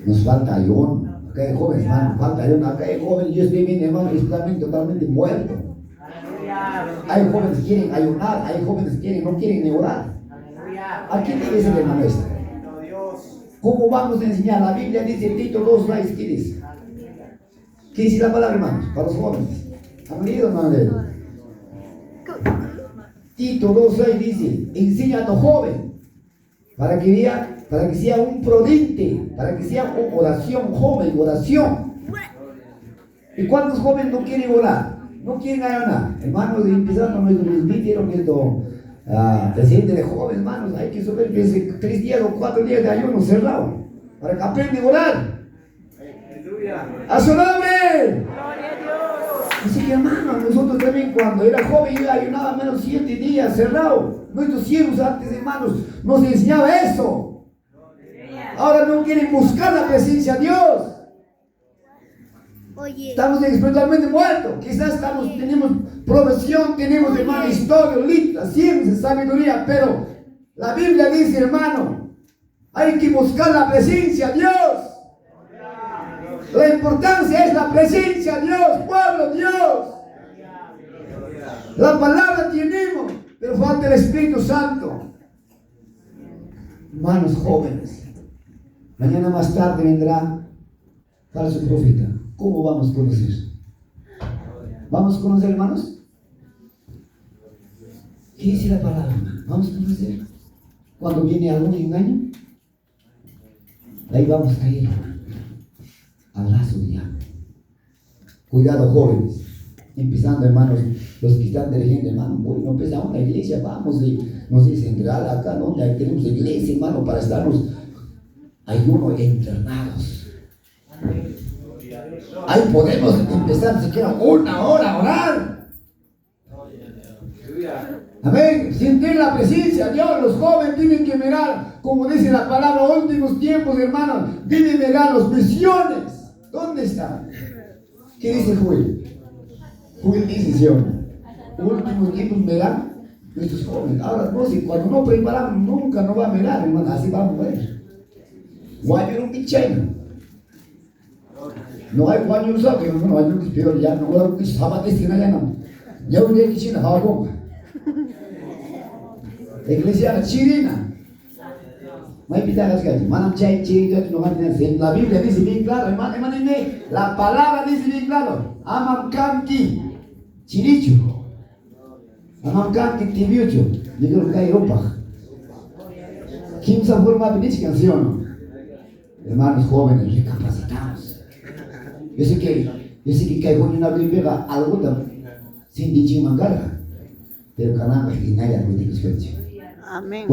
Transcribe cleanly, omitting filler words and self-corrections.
Nos falta ayuno. Acá hay jóvenes, hermano, falta ayuno. Acá hay jóvenes, yo estoy viendo, hermano, espiritualmente totalmente muerto. Hay jóvenes que quieren ayunar, hay jóvenes que no quieren ni orar. ¿A quién debe ser, hermano, esto? ¿Cómo vamos a enseñar? La Biblia dice, Tito 2:6, ¿qué dice? ¿Qué dice la palabra, hermanos? Para los jóvenes. ¿Han leído o no han leído? Tito 2:6 dice, enseña a tu joven para que sea un prudente, para que sea una oración, joven, oración. ¿Y cuántos jóvenes no quieren orar? No quieren ayunar. Hermanos, empezando nuestro presbítero, nuestro presidente de jóvenes, hermanos, hay que subir 3 días o 4 días de ayuno cerrado, para que aprendan a orar. ¡A su nombre! Dice que, hermano, nosotros también cuando era joven yo ayunaba menos 7 días cerrado. Nuestros siervos antes, hermanos, nos enseñaba eso. Ahora no quieren buscar la presencia de Dios. Estamos espiritualmente muertos. Quizás tenemos profesión, tenemos, hermano, historia, literatura, ciencia, sabiduría, pero la Biblia dice, hermano, hay que buscar la presencia de Dios. La importancia es la presencia de Dios, pueblo de Dios. La palabra tenemos, pero falta el Espíritu Santo. Hermanos jóvenes, mañana más tarde vendrá falso profeta. ¿Cómo vamos a conocer? ¿Vamos a conocer, hermanos? ¿Qué dice la palabra? ¿Vamos a conocer? Cuando viene algún engaño, ahí vamos a caer al lazo de diablo. Cuidado, jóvenes. Empezando, hermanos, los que están dirigiendo, hermano, no empezamos la iglesia, vamos, y nos dicen, acá donde tenemos iglesia, hermano, para estarnos ayuno internados. Ahí podemos empezar siquiera 1 hora a orar. Amén. Sentir la presencia de Dios. Los jóvenes tienen que mirar, como dice la palabra, últimos tiempos, hermanos, deben mirar las visiones. ¿Dónde están? ¿Qué dice Joel? Joel dice, Señor, últimos tiempos mirar nuestros jóvenes. Ahora, no sé, cuando no preparamos, nunca nos va a mirar, hermano, así vamos a ver. Guayo un picheno. No hay guayo usado, que no hay un peor, ya no hay un sabate sin allá, no. Ya un día que china, jabón. Iglesia chirina. No hay pitadas que hay. Manam chay chirigas no van a tener. La Biblia dice bien claro, hermano, la palabra dice bien claro. Amam kanki chirichu. Amam kanki tibiucho. Digo que hay ropa. ¿Quién se forma de dicha canción? Hermanos jóvenes, recapacitamos. Yo sé que caigo en una Biblia algo sin dicha mancara. Pero canal que nadie me dice. Amén.